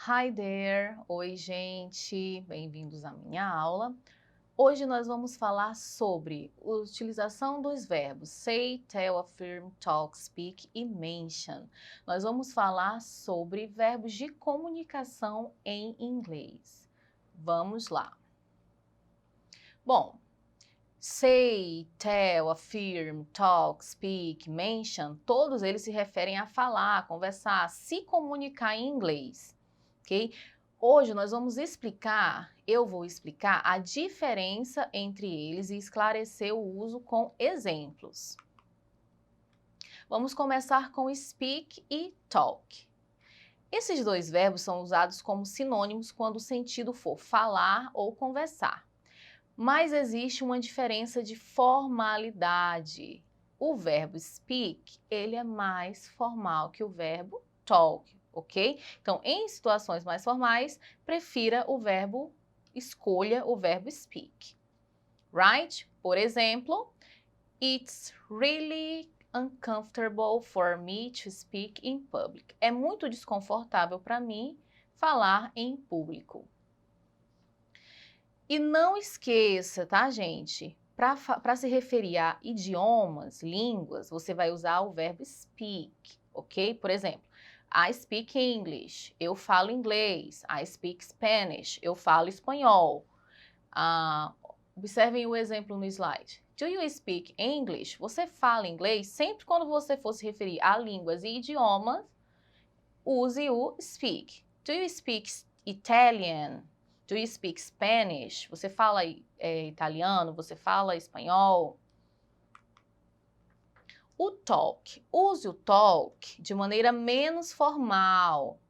Hi there! Oi, gente! Bem-vindos à minha aula. Hoje nós vamos falar sobre a utilização dos verbos say, tell, affirm, talk, speak e mention. Nós vamos falar sobre verbos de comunicação em inglês. Vamos lá. Bom, say, tell, affirm, talk, speak, mention, todos eles se referem a falar, conversar, se comunicar em inglês, ok? Hoje nós vamos eu vou explicar a diferença entre eles e esclarecer o uso com exemplos. Vamos começar com speak e talk. Esses dois verbos são usados como sinônimos quando o sentido for falar ou conversar. Mas existe uma diferença de formalidade. O verbo speak, ele é mais formal que o verbo talk, ok? Então, em situações mais formais, escolha o verbo speak, right? Por exemplo, it's really uncomfortable for me to speak in public. É muito desconfortável para mim falar em público. E não esqueça, tá, gente? Para se referir a idiomas, línguas, você vai usar o verbo speak, ok? Por exemplo, I speak English, eu falo inglês. I speak Spanish, eu falo espanhol. Observem o exemplo no slide. Do you speak English? Você fala inglês? Sempre quando você for se referir a línguas e idiomas, use o speak. Do you speak Italian? Do you speak Spanish? Você fala italiano? Você fala espanhol? O talk. Use o talk de maneira menos formal.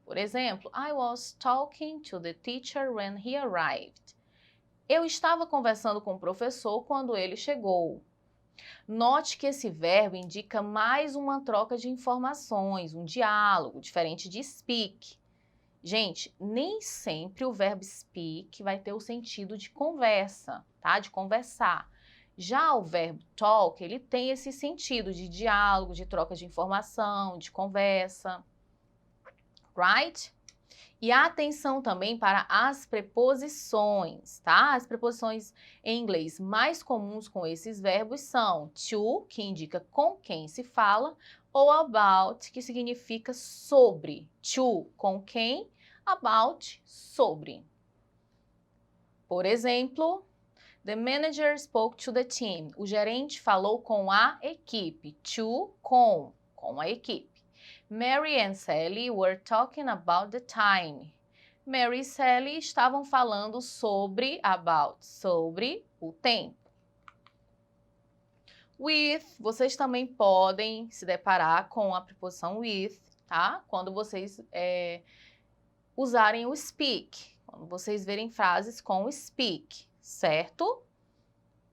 Por exemplo, I was talking to the teacher when he arrived. Eu estava conversando com o professor quando ele chegou. Note que esse verbo indica mais uma troca de informações, um diálogo, diferente de speak. Gente, nem sempre o verbo speak vai ter o sentido de conversa, tá? De conversar. Já o verbo talk, ele tem esse sentido de diálogo, de troca de informação, de conversa, right? E atenção também para as preposições, tá? As preposições em inglês mais comuns com esses verbos são to, que indica com quem se fala, ou about, que significa sobre. To, com quem, about, sobre. Por exemplo, the manager spoke to the team. O gerente falou com a equipe. To, com a equipe. Mary and Sally were talking about the time. Mary e Sally estavam falando sobre o tempo. With, vocês também podem se deparar com a preposição with, tá? Quando vocês usarem o speak, quando vocês verem frases com speak, certo?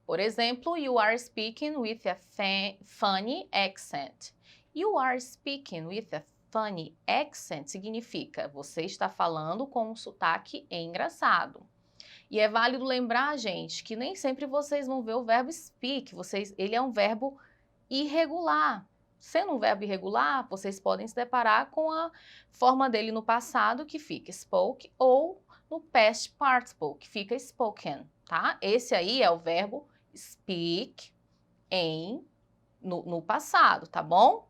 Por exemplo, you are speaking with a funny accent. You are speaking with a funny accent significa você está falando com um sotaque engraçado. E é válido lembrar, gente, que nem sempre vocês vão ver o verbo speak, ele é um verbo irregular. Sendo um verbo irregular, vocês podem se deparar com a forma dele no passado, que fica spoke, ou no past participle, que fica spoken, tá? Esse aí é o verbo speak no passado, tá bom?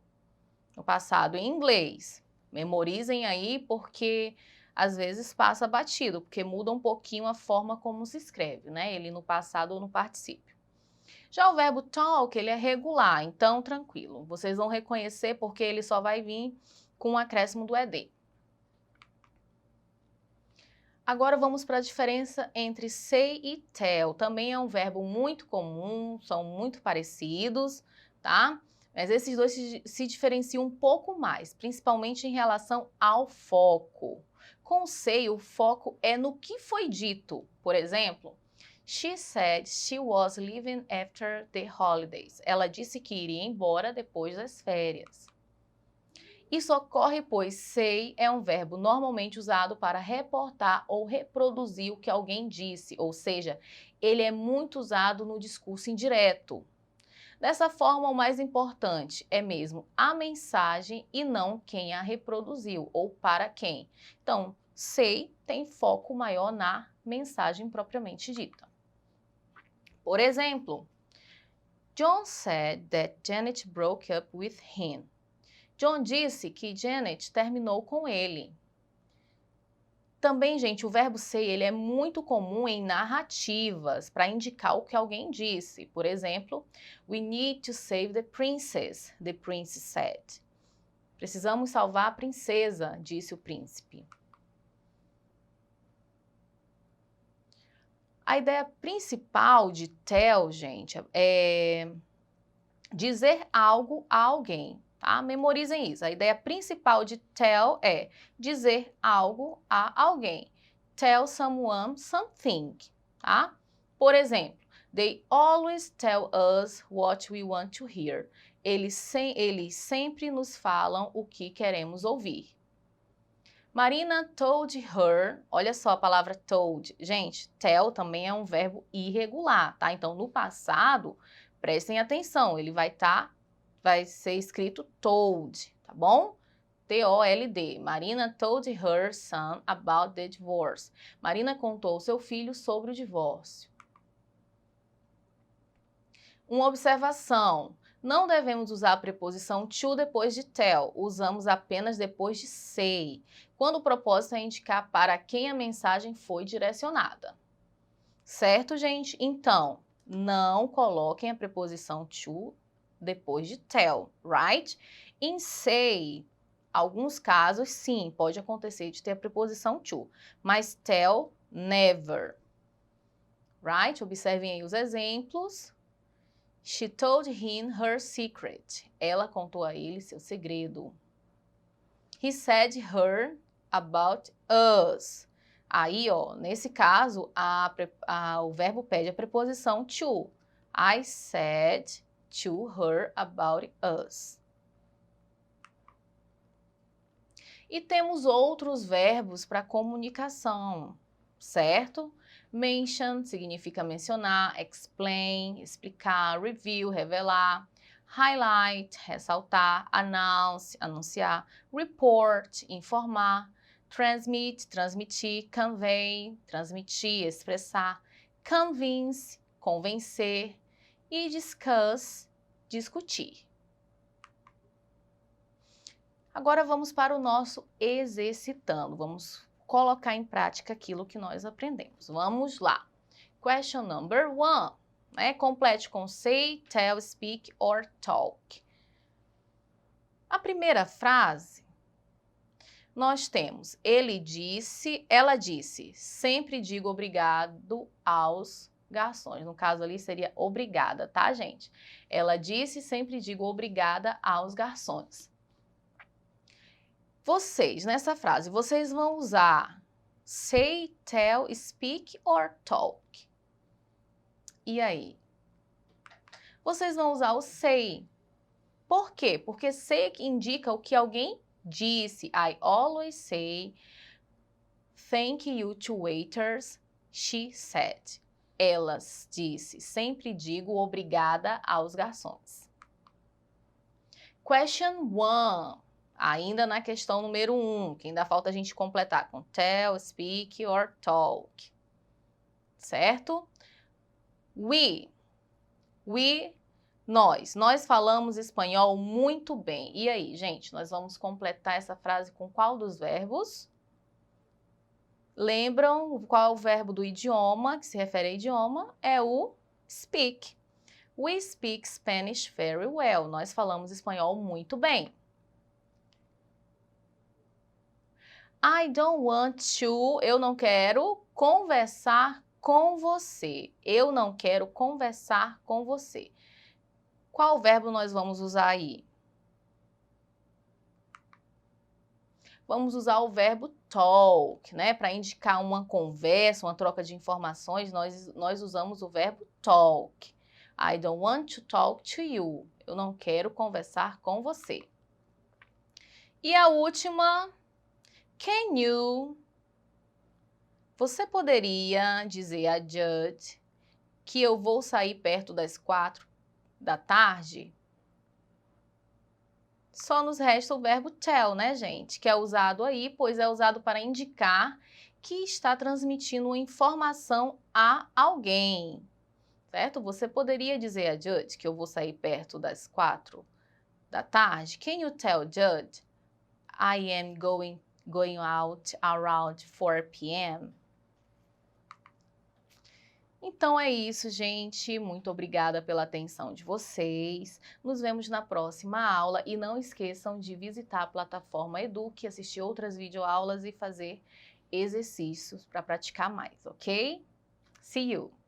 No passado em inglês. Memorizem aí porque às vezes passa batido, porque muda um pouquinho a forma como se escreve, né? Ele no passado ou no particípio. Já o verbo talk, ele é regular, então tranquilo. Vocês vão reconhecer porque ele só vai vir com o acréscimo do ed. Agora vamos para a diferença entre say e tell. Também é um verbo muito comum, são muito parecidos, tá? Mas esses dois se diferenciam um pouco mais, principalmente em relação ao foco. Com o say, o foco é no que foi dito. Por exemplo, she said she was leaving after the holidays. Ela disse que iria embora depois das férias. Isso ocorre pois say é um verbo normalmente usado para reportar ou reproduzir o que alguém disse, ou seja, ele é muito usado no discurso indireto. Dessa forma, o mais importante é mesmo a mensagem e não quem a reproduziu ou para quem. Então, say tem foco maior na mensagem propriamente dita. Por exemplo, John said that Janet broke up with him. John disse que Janet terminou com ele. Também, gente, o verbo say ele é muito comum em narrativas para indicar o que alguém disse. Por exemplo, we need to save the princess said. Precisamos salvar a princesa, disse o príncipe. A ideia principal de tell, gente, é dizer algo a alguém, tá? Memorizem isso. A ideia principal de tell é dizer algo a alguém. Tell someone something, tá? Por exemplo, they always tell us what we want to hear. Eles sempre nos falam o que queremos ouvir. Marina told her, olha só a palavra told. Gente, tell também é um verbo irregular, tá? Então, no passado, prestem atenção, ele vai ser escrito told, tá bom? T-O-L-D. Marina told her son about the divorce. Marina contou ao seu filho sobre o divórcio. Uma observação. Não devemos usar a preposição to depois de tell, usamos apenas depois de say, quando o propósito é indicar para quem a mensagem foi direcionada. Certo, gente? Então, não coloquem a preposição to depois de tell, right? Em say, alguns casos, sim, pode acontecer de ter a preposição to, mas tell, never. Right? Observem aí os exemplos. She told him her secret. Ela contou a ele seu segredo. He said her about us. Aí, ó, nesse caso, o verbo pede a preposição to. I said to her about us. E temos outros verbos para comunicação, certo? Mention significa mencionar, explain, explicar, review, revelar, highlight, ressaltar, announce, anunciar, report, informar, transmit, transmitir, convey, transmitir, expressar, convince, convencer e discuss, discutir. Agora vamos para o nosso exercitando, vamos colocar em prática aquilo que nós aprendemos. Vamos lá. Question number 1. Complete com say, tell, speak or talk. A primeira frase, nós temos ele disse, ela disse, sempre digo obrigado aos garçons. No caso ali seria obrigada, tá, gente? Ela disse, sempre digo obrigada aos garçons. Vocês, nessa frase, vocês vão usar say, tell, speak or talk. E aí? Vocês vão usar o say. Por quê? Porque say indica o que alguém disse. I always say thank you to waiters, she said. Ela disse, sempre digo obrigada aos garçons. Question 1. Ainda na questão número 1, que ainda falta a gente completar com tell, speak or talk. Certo? Nós falamos espanhol muito bem. E aí, gente, nós vamos completar essa frase com qual dos verbos? Lembram qual é o verbo do idioma, que se refere a idioma? É o speak. We speak Spanish very well. Nós falamos espanhol muito bem. I don't want to, eu não quero conversar com você. Eu não quero conversar com você. Qual verbo nós vamos usar aí? Vamos usar o verbo talk, né? Para indicar uma conversa, uma troca de informações, nós usamos o verbo talk. I don't want to talk to you. Eu não quero conversar com você. E a última... Can you? Você poderia dizer a Judge que eu vou sair perto das 4 da tarde, só nos resta o verbo tell, né, gente? Que é usado aí, pois é usado para indicar que está transmitindo uma informação a alguém, certo? Você poderia dizer a Jude que eu vou sair perto das 4 da tarde. Can you tell Jude I am going out around 4 p.m.? Então é isso, gente. Muito obrigada pela atenção de vocês. Nos vemos na próxima aula e não esqueçam de visitar a plataforma Eduque, assistir outras videoaulas e fazer exercícios para praticar mais, ok? See you!